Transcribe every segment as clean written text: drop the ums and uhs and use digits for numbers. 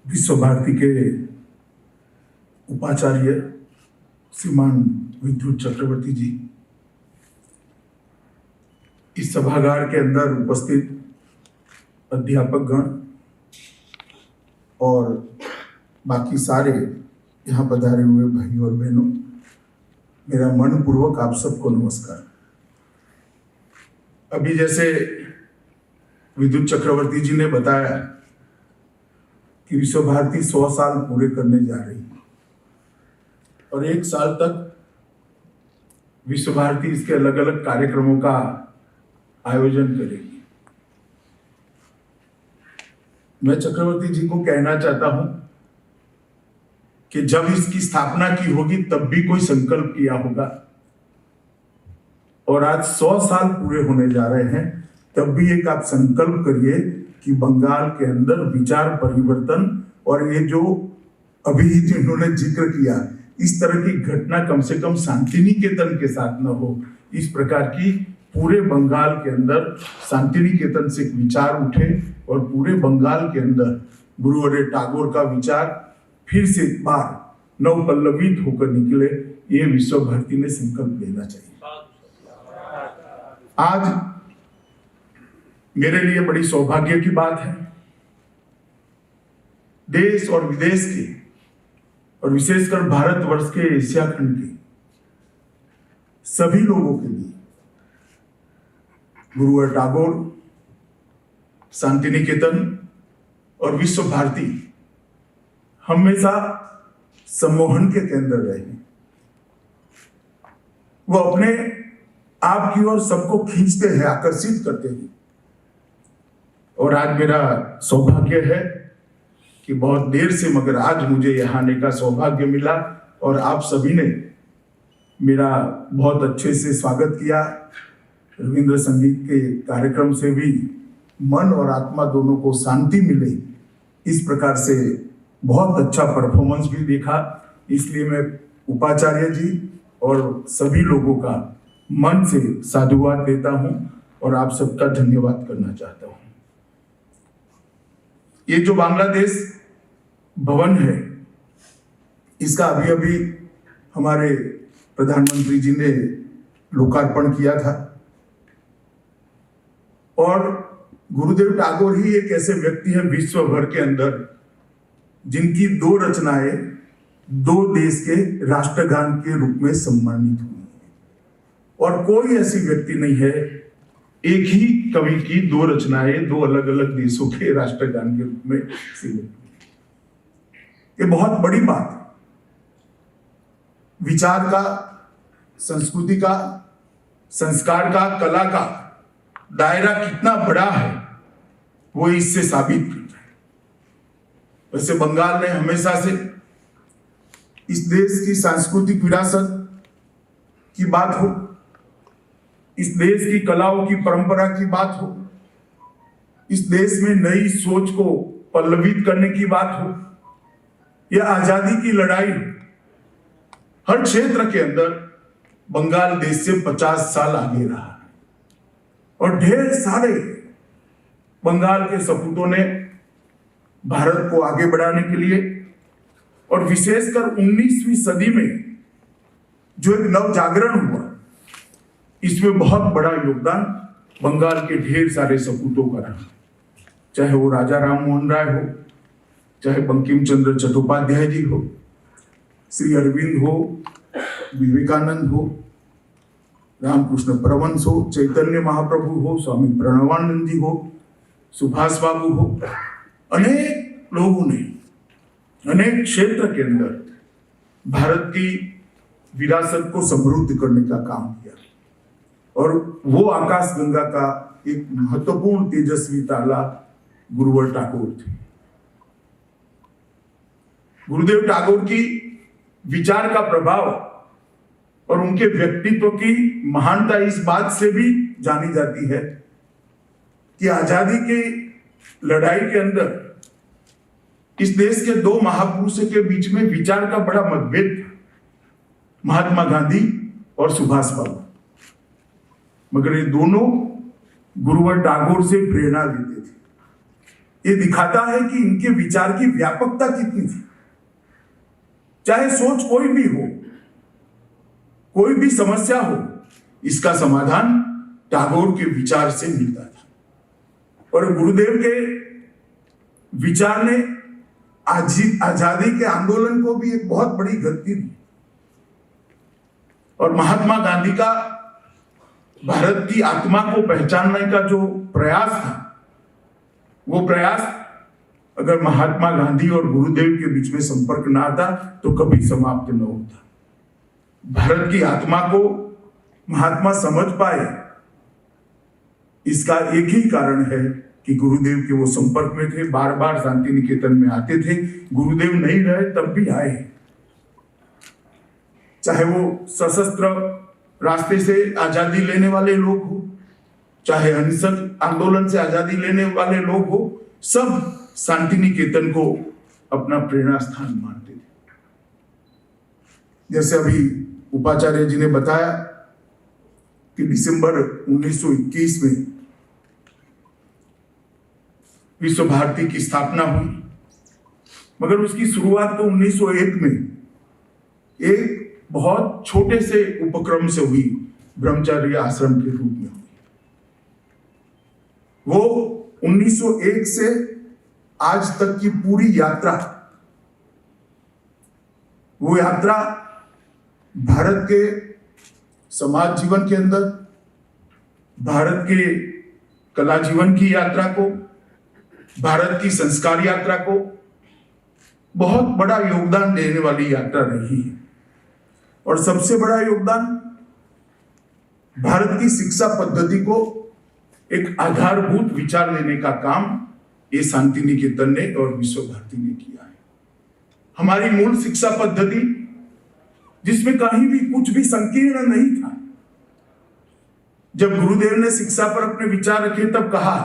विश्व भारती के उपाचार्य श्रीमान विद्युत चक्रवर्ती जी, इस सभागार के अंदर उपस्थित अध्यापक गण और बाकी सारे यहाँ पधारे हुए भाई और बहनों, मेरा मनपूर्वक आप सबको नमस्कार। अभी जैसे विद्युत चक्रवर्ती जी ने बताया कि विश्व भारती 100 साल पूरे करने जा रही है और 1 साल तक विश्व भारती इसके अलग अलग कार्यक्रमों का आयोजन करेगी। मैं चक्रवर्ती जी को कहना चाहता हूं कि जब इसकी स्थापना की होगी तब भी कोई संकल्प किया होगा और आज 100 साल पूरे होने जा रहे हैं, तब भी एक आप संकल्प करिए कि बंगाल के अंदर विचार परिवर्तन और ये जो अभी इन्होंने जिक्र किया, इस तरह की घटना कम से कम शांति निकेतन के साथ न हो। इस प्रकार की पूरे बंगाल के अंदर शांति निकेतन से विचार उठे और पूरे बंगाल के अंदर गुरुवर्य टैगोर का विचार फिर से एक बार नवपल्लवित होकर निकले, ये विश्व भारती ने संकल्प लेना चाहिए। आज मेरे लिए बड़ी सौभाग्य की बात है, देश और विदेश के और विशेषकर भारतवर्ष के एशिया खंड के सभी लोगों के लिए गुरुवर्य टैगोर, शांति निकेतन और विश्व भारती हमेशा सम्मोहन के केंद्र रहे। वो अपने आप की ओर सबको खींचते हैं, आकर्षित करते हैं। और आज मेरा सौभाग्य है कि बहुत देर से मगर आज मुझे यहाँ आने का सौभाग्य मिला और आप सभी ने मेरा बहुत अच्छे से स्वागत किया। रविंद्र संगीत के कार्यक्रम से भी मन और आत्मा दोनों को शांति मिले, इस प्रकार से बहुत अच्छा परफॉर्मेंस भी देखा। इसलिए मैं उपाचार्य जी और सभी लोगों का मन से साधुवाद देता हूं और आप सबका धन्यवाद करना चाहता हूं। ये जो बांग्लादेश भवन है, इसका अभी अभी हमारे प्रधानमंत्री जी ने लोकार्पण किया था और गुरुदेव टैगोर ही एक ऐसे व्यक्ति हैं विश्व भर के अंदर जिनकी 2 रचनाएं 2 देश के राष्ट्रगान के रूप में सम्मानित हुई और कोई ऐसी व्यक्ति नहीं है, एक ही कवि की 2 रचनाएं 2 अलग अलग देशों के राष्ट्रगान के रूप में सीमित। ये बहुत बड़ी बात है। विचार का, संस्कृति का, संस्कार का, कला का दायरा कितना बड़ा है वो इससे साबित करता है। वैसे बंगाल ने हमेशा से इस देश की सांस्कृतिक विरासत की बात हो, इस देश की कलाओं की परंपरा की बात हो, इस देश में नई सोच को पल्लवित करने की बात हो या आजादी की लड़ाई हो, हर क्षेत्र के अंदर बंगाल देश से 50 साल आगे रहा है और ढेर सारे बंगाल के सपूतों ने भारत को आगे बढ़ाने के लिए और विशेषकर 19वीं सदी में जो एक नव जागरण हुआ, इसमें बहुत बड़ा योगदान बंगाल के ढेर सारे सपूतों का रहा। चाहे वो राजा राम मोहन राय हो, चाहे बंकिम चंद्र चट्टोपाध्याय जी हो, श्री अरविंद हो, विवेकानंद हो, रामकृष्ण परमहंस हो, चैतन्य महाप्रभु हो, स्वामी प्रणवानंद जी हो, सुभाष बाबू हो, अनेक लोगों ने अनेक क्षेत्र के अंदर भारत की विरासत को समृद्ध करने का काम किया और वो आकाश गंगा का एक महत्वपूर्ण तेजस्वी ताला गुरुवर्य टैगोर थे। गुरुदेव टैगोर की विचार का प्रभाव और उनके व्यक्तित्व की महानता इस बात से भी जानी जाती है कि आजादी की लड़ाई के अंदर इस देश के 2 महापुरुषों के बीच में विचार का बड़ा मतभेद था, महात्मा गांधी और सुभाष बाबू। मगर ये दोनों गुरुवर्य टैगोर से प्रेरणा लेते थे ये दिखाता है कि इनके विचार की व्यापकता कितनी थी। चाहे सोच कोई भी हो, कोई भी समस्या हो, इसका समाधान टैगोर के विचार से मिलता था। और गुरुदेव के विचार ने आजादी के आंदोलन को भी एक बहुत बड़ी गति दी। और महात्मा गांधी का भारत की आत्मा को पहचानने का जो प्रयास था, वो प्रयास अगर महात्मा गांधी और गुरुदेव के बीच में संपर्क ना आता तो कभी समाप्त न होता। भारत की आत्मा को महात्मा समझ पाए, इसका एक ही कारण है कि गुरुदेव के वो संपर्क में थे, बार बार शांति निकेतन में आते थे। गुरुदेव नहीं रहे तब भी आए, चाहे वो सशस्त्र रास्ते से आजादी लेने वाले लोग हो, चाहे अहिंसक आंदोलन से आजादी लेने वाले लोग हो, सब शांति निकेतन को अपना प्रेरणा स्थान मानते थे। जैसे अभी उपाचार्य जी ने बताया कि दिसंबर 1921 में विश्व भारती की स्थापना हुई, मगर उसकी शुरुआत तो 1901 में एक बहुत छोटे से उपक्रम से हुई, ब्रह्मचर्य आश्रम के रूप में हुई। वो 1901 से आज तक की पूरी यात्रा, वो यात्रा भारत के समाज जीवन के अंदर, भारत के कला जीवन की यात्रा को, भारत की संस्कार यात्रा को बहुत बड़ा योगदान देने वाली यात्रा रही है। और सबसे बड़ा योगदान भारत की शिक्षा पद्धति को एक आधारभूत विचार लेने का काम ये शांति निकेतन ने और विश्व भारती ने किया है। हमारी मूल शिक्षा पद्धति, जिसमें कहीं भी कुछ भी संकीर्ण नहीं था। जब गुरुदेव ने शिक्षा पर अपने विचार रखे तब कहा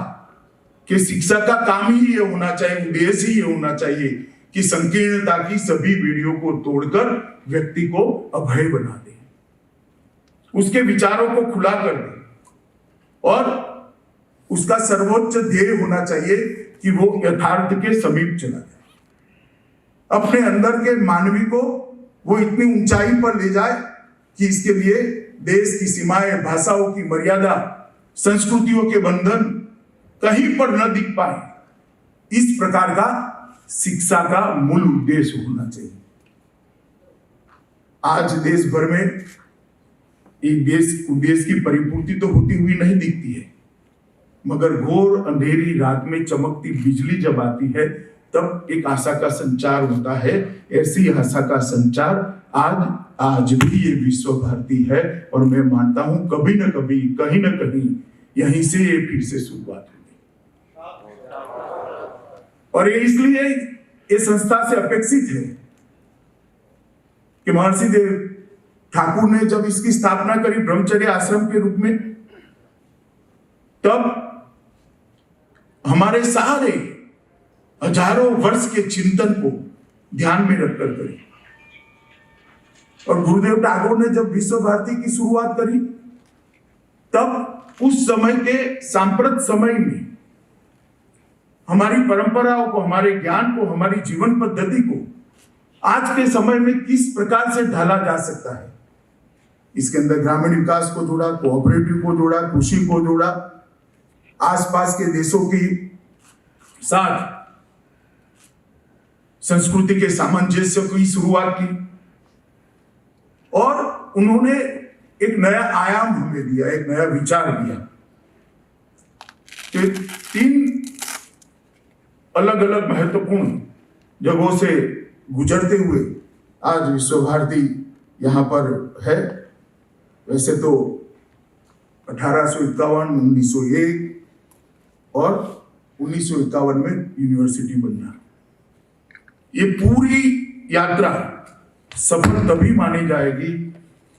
कि शिक्षा का काम ही ये होना चाहिए, उद्देश्य ही ये होना चाहिए कि संकीर्णता की सभी बेड़ियों को तोड़कर व्यक्ति को अभय बना दे, उसके विचारों को खुला कर दे, और उसका सर्वोच्च ध्येय होना चाहिए कि वो यथार्थ के समीप चला जाए, अपने अंदर के मानवी को वो इतनी ऊंचाई पर ले जाए कि इसके लिए देश की सीमाएं, भाषाओं की मर्यादा, संस्कृतियों के बंधन कहीं पर न दिख पाए। इस प्रकार का शिक्षा का मूल उद्देश्य होना चाहिए। आज देश भर में एक देश उद्देश्य की परिपूर्ति तो होती हुई नहीं दिखती है, मगर घोर अंधेरी रात में चमकती बिजली जब आती है तब एक आशा का संचार होता है। ऐसी आशा का संचार आज भी ये विश्व भारती है, और मैं मानता हूं कभी न कभी, कहीं न कहीं यहीं से ये फिर से शुरुआत होगी। और ये इसलिए ये संस्था से अपेक्षित है कि महर्षि देव ठाकुर ने जब इसकी स्थापना करी ब्रह्मचर्य आश्रम के रूप में, तब हमारे सारे हजारों वर्ष के चिंतन को ध्यान में रखकर करी। और गुरुदेव टैगोर ने जब विश्व भारती की शुरुआत करी, तब उस समय के सांप्रत समय में हमारी परंपराओं को, हमारे ज्ञान को, हमारी जीवन पद्धति को आज के समय में किस प्रकार से ढाला जा सकता है, इसके अंदर ग्रामीण विकास को जोड़ा, कोऑपरेटिव को जोड़ा, कृषि को जोड़ा, आसपास के देशों की साथ संस्कृति के सामंजस्य की शुरुआत की, और उन्होंने एक नया आयाम हमें दिया, एक नया विचार दिया। तो 3 अलग अलग महत्वपूर्ण जगहों से गुजरते हुए आज विश्व भारती यहां पर है। वैसे तो 1851, 1901 और 1951 में यूनिवर्सिटी बनना, ये पूरी यात्रा सफल तभी मानी जाएगी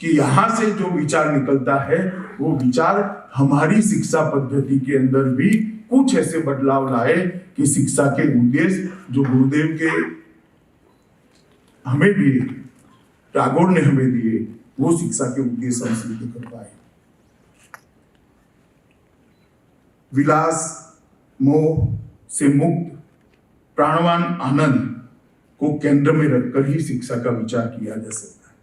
कि यहां से जो विचार निकलता है वो विचार हमारी शिक्षा पद्धति के अंदर भी कुछ ऐसे बदलाव लाए कि शिक्षा के उद्देश्य जो गुरुदेव के हमें दिए, टैगोर ने हमें दिए, वो शिक्षा के उद्देश्य हम सिद्ध कर पाए। विलास मोह से मुक्त प्राणवान आनंद को केंद्र में रखकर ही शिक्षा का विचार किया जा सकता है।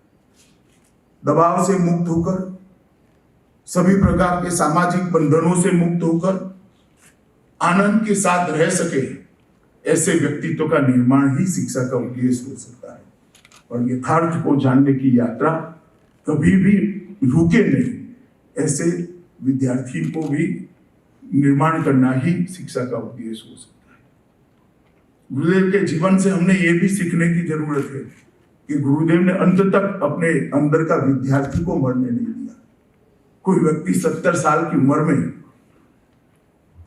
दबाव से मुक्त होकर, सभी प्रकार के सामाजिक बंधनों से मुक्त होकर आनंद के साथ रह सके, ऐसे व्यक्तित्व का निर्माण ही शिक्षा का उद्देश्य हो सकता है। और यथार्थ को जानने की यात्रा कभी भी रुके नहीं, ऐसे विद्यार्थी को भी निर्माण करना ही शिक्षा का उद्देश्य हो सकता है। गुरुदेव के जीवन से हमने ये भी सीखने की जरूरत है कि गुरुदेव ने अंत तक अपने अंदर का विद्यार्थी को मरने नहीं दिया। कोई व्यक्ति 70 साल की उम्र में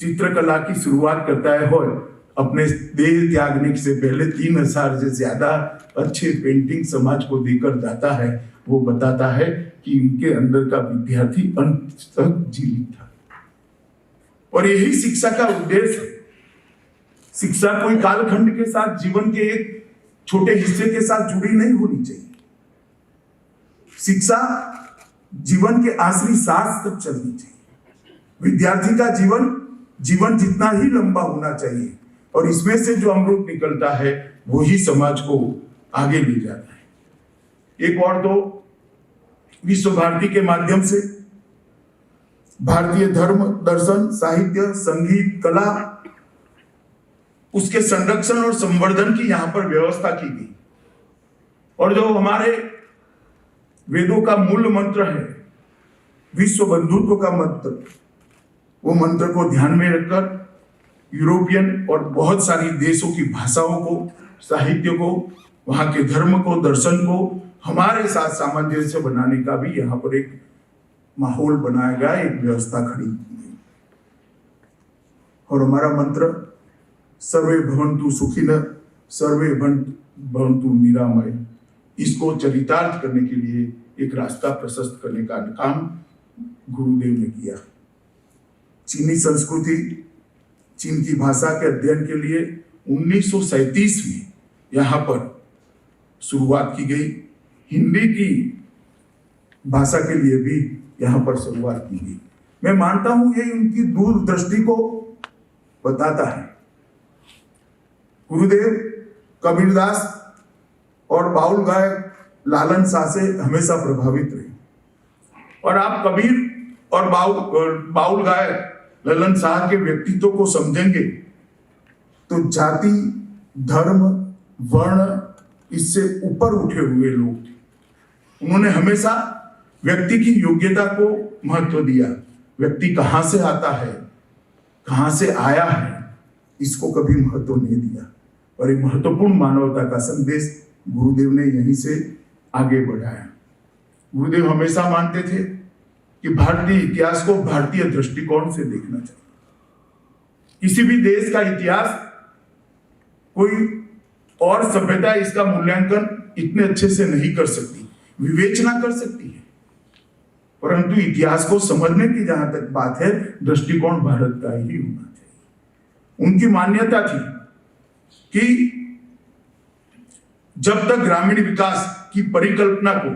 चित्रकला की शुरुआत करता है और अपने देह त्यागने से पहले 3000 से ज्यादा अच्छे पेंटिंग समाज को देकर जाता है। वो बताता है कि उनके अंदर का विद्यार्थी अंत तक जीवित था। और यही शिक्षा का उद्देश्य है। शिक्षा कोई कालखंड के साथ, जीवन के एक छोटे हिस्से के साथ जुड़ी नहीं होनी चाहिए। शिक्षा जीवन के आखिरी सांस तक चलनी चाहिए। विद्यार्थी का जीवन जितना ही लंबा होना चाहिए और इसमें से जो अमृत निकलता है वो ही समाज को आगे ले जाता है। एक और तो विश्व भारती के माध्यम से भारतीय धर्म, दर्शन, साहित्य, संगीत, कला, उसके संरक्षण और संवर्धन की यहां पर व्यवस्था की गई। और जो हमारे वेदों का मूल मंत्र है, विश्व बंधुत्व का मंत्र, वो मंत्र को ध्यान में रखकर यूरोपियन और बहुत सारी देशों की भाषाओं को, साहित्य को, वहां के धर्म को, दर्शन को हमारे साथ सामंजस्य बनाने का भी यहाँ पर एक माहौल बनाया गया, एक व्यवस्था खड़ी की गई। और हमारा मंत्र सर्वे भवन्तु सुखिनः, सर्वे भवन्तु निरामय, इसको चरितार्थ करने के लिए एक रास्ता प्रशस्त करने का काम गुरुदेव ने किया। चीनी संस्कृति, चीन की भाषा के अध्ययन के लिए 1937 में यहाँ पर शुरुआत की गई। हिंदी की भाषा के लिए भी यहाँ पर शुरुआत की गई। मैं मानता हूं ये उनकी दूरदृष्टि को बताता है। गुरुदेव कबीरदास और बाउल गायक लालन शाह से हमेशा प्रभावित रहे। और आप कबीर और बाउल गायक ललन शाह के व्यक्तित्व को समझेंगे तो जाति, धर्म, वर्ण इससे ऊपर उठे हुए लोग थे। उन्होंने हमेशा व्यक्ति की योग्यता को महत्व दिया। व्यक्ति कहां से आता है, कहां से आया है, इसको कभी महत्व नहीं दिया। और एक महत्वपूर्ण मानवता का संदेश गुरुदेव ने यहीं से आगे बढ़ाया। गुरुदेव हमेशा मानते थे कि भारतीय इतिहास को भारतीय दृष्टिकोण से देखना चाहिए। किसी भी देश का इतिहास कोई और सभ्यता इसका मूल्यांकन इतने अच्छे से नहीं कर सकती, विवेचना कर सकती है, परंतु इतिहास को समझने की जहां तक बात है, दृष्टिकोण भारत का ही होना चाहिए। उनकी मान्यता थी कि जब तक ग्रामीण विकास की परिकल्पना को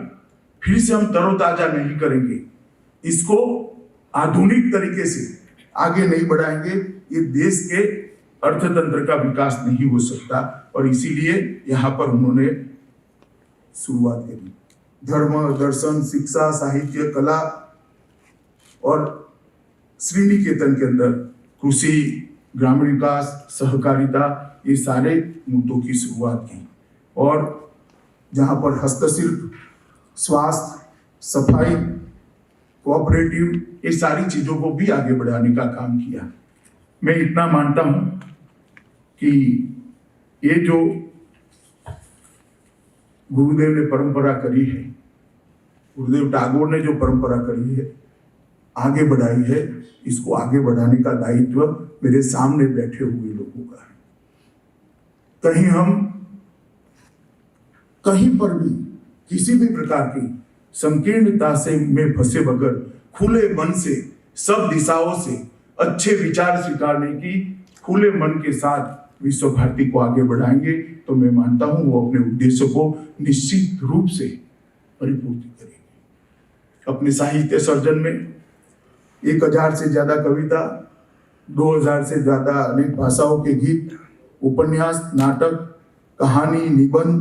फिर से हम तरोताजा नहीं करेंगे, इसको आधुनिक तरीके से आगे नहीं बढ़ाएंगे, ये देश के अर्थतंत्र का विकास नहीं हो सकता। और इसीलिए यहां पर उन्होंने शुरुआत करी। धर्म, दर्शन, शिक्षा, साहित्य, कला और श्रीनिकेतन के अंदर कृषि, ग्रामीण विकास, सहकारिता, ये सारे मुद्दों की शुरुआत की। और जहां पर हस्तशिल्प, स्वास्थ्य, सफाई, कोऑपरेटिव, ये सारी चीजों को भी आगे बढ़ाने का काम किया। मैं इतना मानता हूं कि ये जो गुरुदेव ने परंपरा करी है, गुरुदेव टैगोर ने जो परंपरा करी है, आगे बढ़ाई है, इसको आगे बढ़ाने का दायित्व मेरे सामने बैठे हुए लोगों का है। कहीं हम कहीं पर भी किसी भी प्रकार की संकीर्णता से में फंसे बगैर खुले मन से, सब दिशाओं से अच्छे विचार स्वीकारने की खुले मन के साथ विश्व भारती को आगे बढ़ाएंगे तो मैं मानता हूं वो अपने उद्देश्य को निश्चित रूप से परिपूर्ति करेंगे। अपने साहित्य सर्जन में 1000 से ज्यादा कविता, 2000 से ज्यादा अनेक भाषाओं के गीत, उपन्यास, नाटक, कहानी, निबंध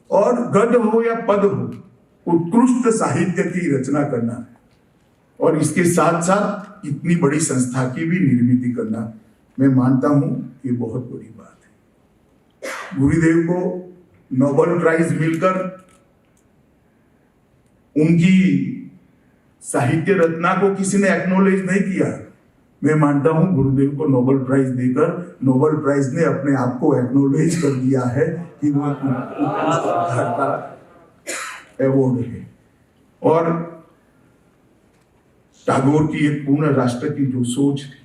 और गद्य हो या पद हो, उत्कृष्ट साहित्य की रचना करना और इसके साथ साथ इतनी बड़ी संस्था की भी निर्मित करना, मैं मानता हूं ये बहुत बड़ी बात है। गुरुदेव को नोबेल प्राइज मिलकर उनकी साहित्य रचना को किसी ने एक्नॉलेज नहीं किया। मैं मानता हूं गुरुदेव को नोबेल प्राइज देकर नोबेल प्राइज ने अपने आप को एक्नॉलेज कर दिया है कि वो अवार्ड है। और टैगोर की एक पूर्ण राष्ट्र की जो सोच थी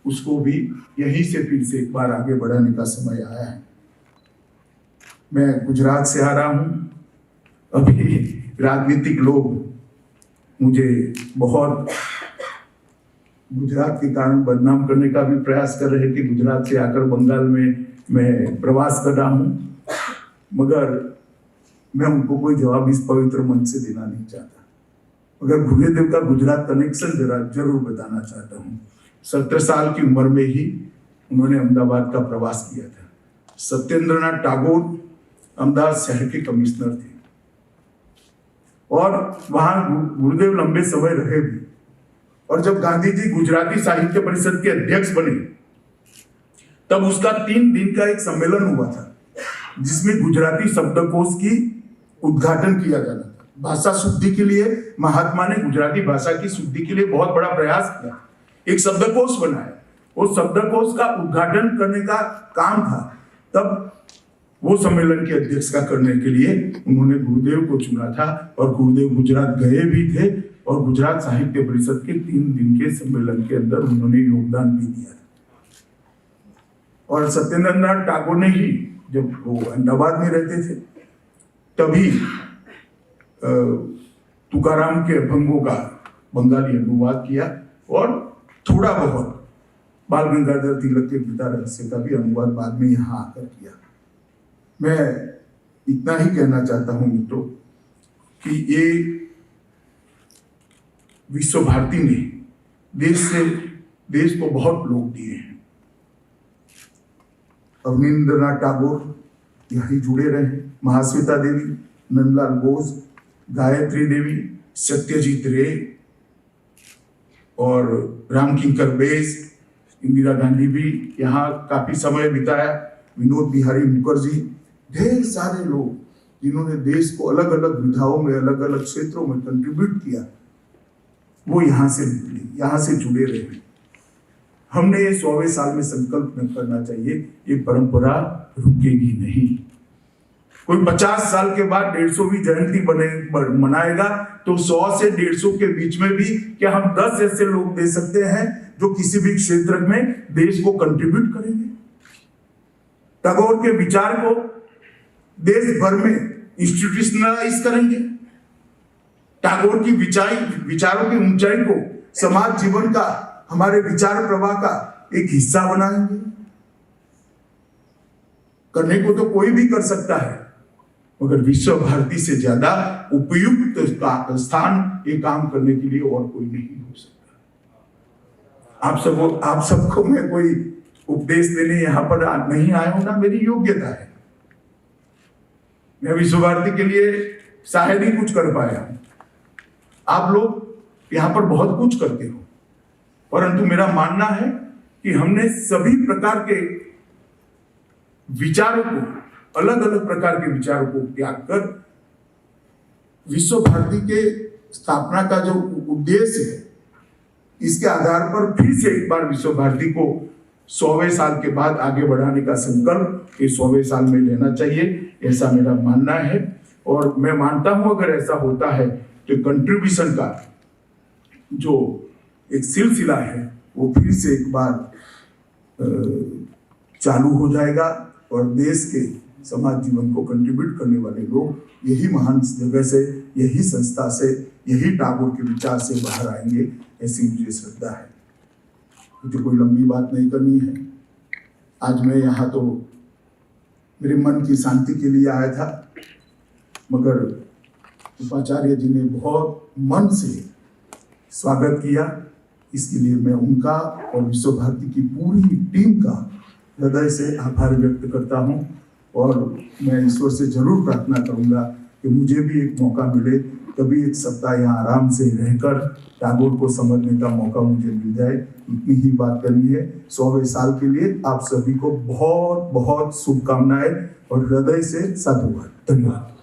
उसको भी यहीं से फिर से एक बार आगे बढ़ाने का समय आया है। मैं गुजरात से आ रहा हूं। अभी राजनीतिक लोग मुझे बहुत गुजरात के कारण बदनाम करने का भी प्रयास कर रहे हैं कि गुजरात से आकर बंगाल में मैं प्रवास कर रहा हूं, मगर मैं उनको कोई जवाब इस पवित्र मन से देना नहीं चाहता। मगर गुरुदेव का गुजरात कनेक्शन जरूर बताना चाहता हूं। 17 साल की उम्र में ही उन्होंने अहमदाबाद का प्रवास किया था। सत्येंद्रनाथ टैगोर अहमदाबाद शहर के कमिश्नर थे और वहां गुरुदेव लंबे समय रहे भी। और जब गांधी जी गुजराती साहित्य परिषद के अध्यक्ष बने तब उसका 3 दिन का एक सम्मेलन हुआ था जिसमें गुजराती शब्दकोश की उद्घाटन किया जाना था। भाषा शुद्धि के लिए महात्मा ने गुजराती भाषा की शुद्धि के लिए बहुत बड़ा प्रयास किया, एक शब्दकोश बनाया। वो शब्दकोश का उद्घाटन करने का काम था। तब वो सम्मेलन के अध्यक्ष का करने के लिए उन्होंने गुरुदेव को चुना था और गुरुदेव गुजरात गए भी थे और गुजरात साहित्य परिषद के 3 दिन के सम्मेलन के अंदर उन्होंने योगदान भी दिया था। और सत्येंद्रनाथ टैगोर ने ही, जब वो अहमदाबाद में रहते थे, तभी तुकाराम के अभंगों का बंगाली अनुवाद किया और थोड़ा बहुत बाल गंगाधर तिलक के गीता रहस्य का भी अनुवाद बाद में यहाँ आकर किया। मैं इतना ही कहना चाहता हूं मित्रों कि ये विश्व भारती ने देश को बहुत लोग दिए हैं। अवनींद्रनाथ टैगोर यही जुड़े रहे, महाश्वेता देवी, नंदलाल बोस, गायत्री देवी, सत्यजीत रे और रामकिंकर बेस, इंदिरा गांधी भी यहाँ काफी समय बिताया, विनोद बिहारी मुखर्जी, ढेर सारे लोग जिन्होंने देश को अलग अलग विधाओं में, अलग अलग क्षेत्रों में कंट्रीब्यूट किया, वो यहाँ से जुड़े रहे। हमने ये 100वें साल में संकल्प करना चाहिए, ये परंपरा रुकेगी नहीं। कोई 50 साल के बाद 150वीं जयंती मनाएगा तो 100 से 150 के बीच में भी क्या हम 10 ऐसे लोग दे सकते हैं जो किसी भी क्षेत्र में देश को कंट्रीब्यूट करेंगे? टैगोर के विचार को देश भर में इंस्टीट्यूशनलाइज करेंगे, टैगोर की विचारों की ऊंचाई को समाज जीवन का, हमारे विचार प्रवाह का एक हिस्सा बनाएंगे। करने को तो कोई भी कर सकता है, मगर विश्व भारती से ज्यादा उपयुक्त स्थान ये काम करने के लिए और कोई नहीं हो सकता। आप सबको मैं कोई उपदेश देने यहां पर नहीं आया हूं ना, मेरी योग्यता है। मैं विश्व भारती के लिए शायद ही कुछ कर पाया हूं। आप लोग यहां पर बहुत कुछ करते हो, परंतु मेरा मानना है कि हमने सभी प्रकार के विचारों को, अलग अलग प्रकार के विचारों को त्याग कर विश्व भारती के स्थापना का जो उद्देश्य है, इसके आधार पर फिर से एक बार विश्व भारती को 100वें साल के बाद आगे बढ़ाने का संकल्प इस 100वें साल में लेना चाहिए, ऐसा मेरा मानना है। और मैं मानता हूं अगर ऐसा होता है तो कंट्रीब्यूशन का जो एक सिलसिला है वो फिर से एक बार चालू हो जाएगा और देश के समाज जीवन को कंट्रीब्यूट करने वाले लोग यही महान जगह से, यही संस्था से, यही टैगोर के विचार से बाहर आएंगे, ऐसी मुझे श्रद्धा है। मुझे कोई लंबी बात नहीं करनी है। आज मैं यहाँ तो मेरे मन की शांति के लिए आया था, मगर उपाचार्य जी ने बहुत मन से स्वागत किया, इसके लिए मैं उनका और विश्व भारती की पूरी टीम का हृदय से आभार व्यक्त करता हूँ और मैं ईश्वर से जरूर प्रार्थना करूंगा कि मुझे भी एक मौका मिले, कभी एक सप्ताह यहाँ आराम से रहकर टैगोर को समझने का मौका मुझे मिल जाए। इतनी ही बात करनी है। 100वें साल के लिए आप सभी को बहुत बहुत शुभकामनाएं और हृदय से साधुवाद। धन्यवाद।